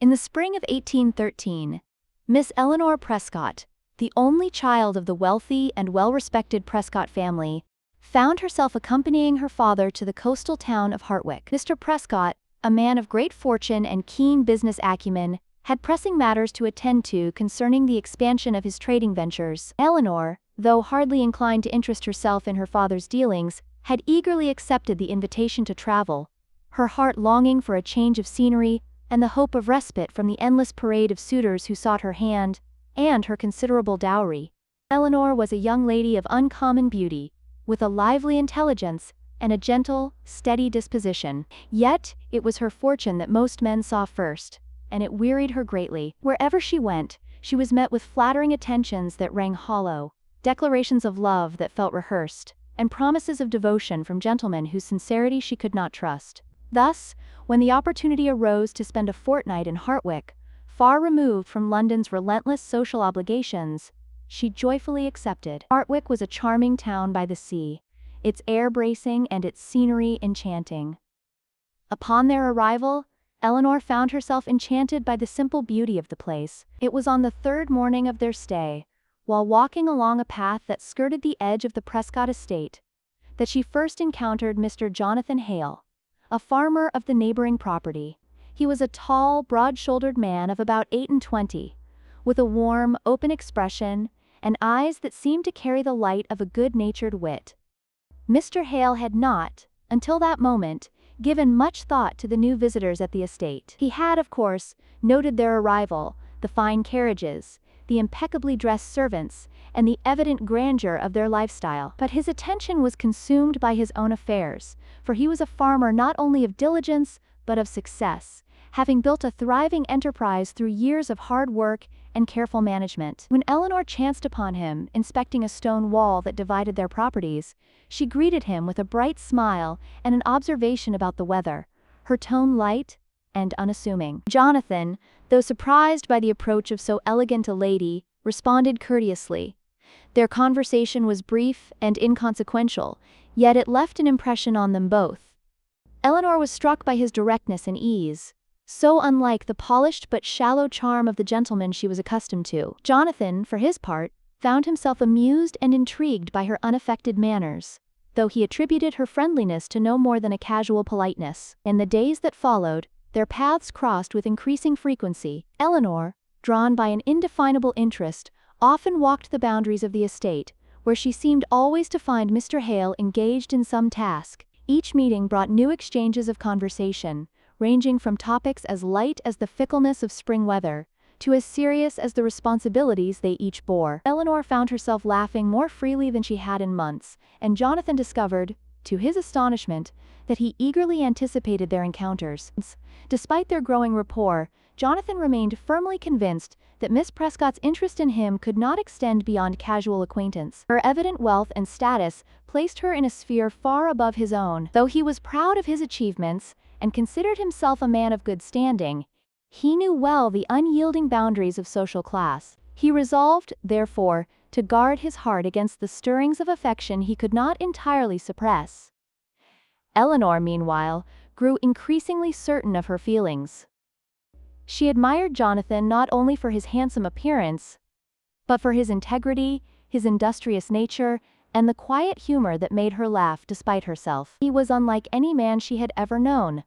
In the spring of 1813, Miss Eleanor Prescott, the only child of the wealthy and well-respected Prescott family, found herself accompanying her father to the coastal town of Hartwick. Mr. Prescott, a man of great fortune and keen business acumen, had pressing matters to attend to concerning the expansion of his trading ventures. Eleanor, though hardly inclined to interest herself in her father's dealings, had eagerly accepted the invitation to travel, her heart longing for a change of scenery and the hope of respite from the endless parade of suitors who sought her hand, and her considerable dowry. Eleanor was a young lady of uncommon beauty, with a lively intelligence and a gentle, steady disposition. Yet, it was her fortune that most men saw first, and it wearied her greatly. Wherever she went, she was met with flattering attentions that rang hollow, declarations of love that felt rehearsed, and promises of devotion from gentlemen whose sincerity she could not trust. Thus, when the opportunity arose to spend a fortnight in Hartwick, far removed from London's relentless social obligations, she joyfully accepted. Hartwick was a charming town by the sea, its air bracing and its scenery enchanting. Upon their arrival, Eleanor found herself enchanted by the simple beauty of the place. It was on the third morning of their stay, while walking along a path that skirted the edge of the Prescott estate, that she first encountered Mr. Jonathan Hale, a farmer of the neighboring property. He was a tall, broad-shouldered man of about 28, with a warm, open expression and eyes that seemed to carry the light of a good-natured wit. Mr. Hale had not, until that moment, given much thought to the new visitors at the estate. He had, of course, noted their arrival, the fine carriages, the impeccably dressed servants, and the evident grandeur of their lifestyle. But his attention was consumed by his own affairs, for he was a farmer not only of diligence, but of success, having built a thriving enterprise through years of hard work and careful management. When Eleanor chanced upon him inspecting a stone wall that divided their properties, she greeted him with a bright smile and an observation about the weather, her tone light and unassuming. Jonathan, though surprised by the approach of so elegant a lady, responded courteously. Their conversation was brief and inconsequential, yet it left an impression on them both. Eleanor was struck by his directness and ease, so unlike the polished but shallow charm of the gentleman she was accustomed to. Jonathan, for his part, found himself amused and intrigued by her unaffected manners, though he attributed her friendliness to no more than a casual politeness. In the days that followed, their paths crossed with increasing frequency. Eleanor, drawn by an indefinable interest, often walked the boundaries of the estate, where she seemed always to find Mr. Hale engaged in some task. Each meeting brought new exchanges of conversation, ranging from topics as light as the fickleness of spring weather, to as serious as the responsibilities they each bore. Eleanor found herself laughing more freely than she had in months, and Jonathan discovered, to his astonishment, that he eagerly anticipated their encounters. Despite their growing rapport, Jonathan remained firmly convinced that Miss Prescott's interest in him could not extend beyond casual acquaintance. Her evident wealth and status placed her in a sphere far above his own. Though he was proud of his achievements and considered himself a man of good standing, he knew well the unyielding boundaries of social class. He resolved, therefore, to guard his heart against the stirrings of affection he could not entirely suppress. Eleanor, meanwhile, grew increasingly certain of her feelings. She admired Jonathan not only for his handsome appearance, but for his integrity, his industrious nature, and the quiet humor that made her laugh despite herself. He was unlike any man she had ever known,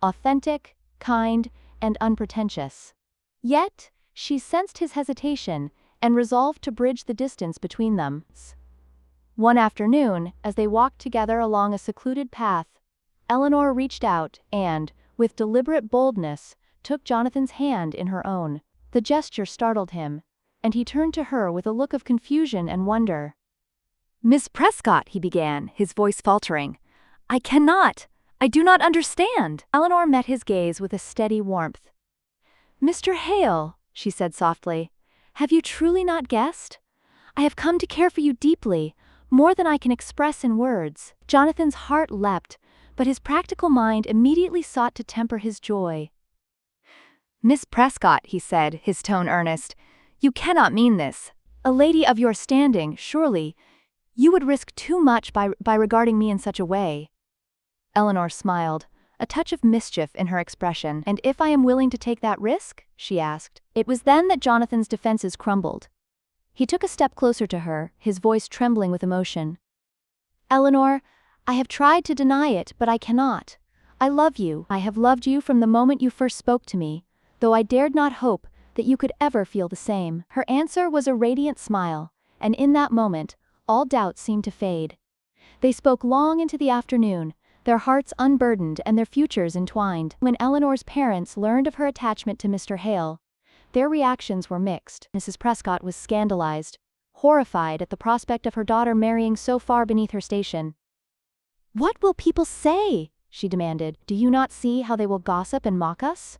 authentic, kind, and unpretentious. Yet, she sensed his hesitation and resolved to bridge the distance between them. One afternoon, as they walked together along a secluded path, Eleanor reached out and, with deliberate boldness, took Jonathan's hand in her own. The gesture startled him, and he turned to her with a look of confusion and wonder. "Miss Prescott," he began, his voice faltering. "I do not understand." Eleanor met his gaze with a steady warmth. "Mr. Hale," she said softly, "have you truly not guessed? I have come to care for you deeply, more than I can express in words." Jonathan's heart leapt, but his practical mind immediately sought to temper his joy. "Miss Prescott," he said, his tone earnest, "you cannot mean this. A lady of your standing, surely. You would risk too much by regarding me in such a way." Eleanor smiled. a touch of mischief in her expression. "And if I am willing to take that risk?" she asked. It was then that Jonathan's defenses crumbled. He took a step closer to her, his voice trembling with emotion. "Eleanor, I have tried to deny it, but I cannot. I love you. I have loved you from the moment you first spoke to me, though I dared not hope that you could ever feel the same." Her answer was a radiant smile, and in that moment, all doubt seemed to fade. They spoke long into the afternoon, their hearts unburdened and their futures entwined. When Eleanor's parents learned of her attachment to Mr. Hale, their reactions were mixed. Mrs. Prescott was scandalized, horrified at the prospect of her daughter marrying so far beneath her station. "What will people say?" she demanded. "Do you not see how they will gossip and mock us?"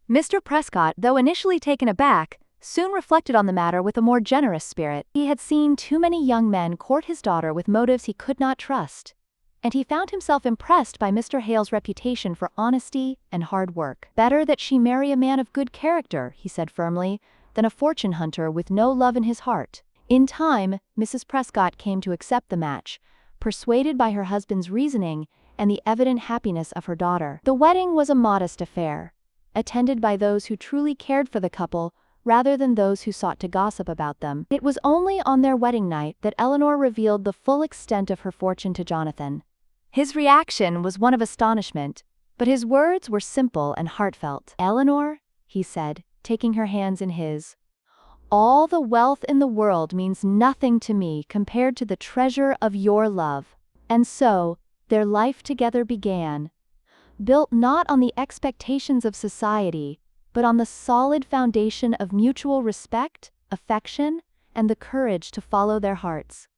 Mr. Prescott, though initially taken aback, soon reflected on the matter with a more generous spirit. He had seen too many young men court his daughter with motives he could not trust, and he found himself impressed by Mr. Hale's reputation for honesty and hard work. "Better that she marry a man of good character," he said firmly, "than a fortune hunter with no love in his heart." In time, Mrs. Prescott came to accept the match, persuaded by her husband's reasoning and the evident happiness of her daughter. The wedding was a modest affair, attended by those who truly cared for the couple rather than those who sought to gossip about them. It was only on their wedding night that Eleanor revealed the full extent of her fortune to Jonathan. His reaction was one of astonishment, but his words were simple and heartfelt. "Eleanor," he said, taking her hands in his, "all the wealth in the world means nothing to me compared to the treasure of your love." And so, their life together began, built not on the expectations of society, but on the solid foundation of mutual respect, affection, and the courage to follow their hearts.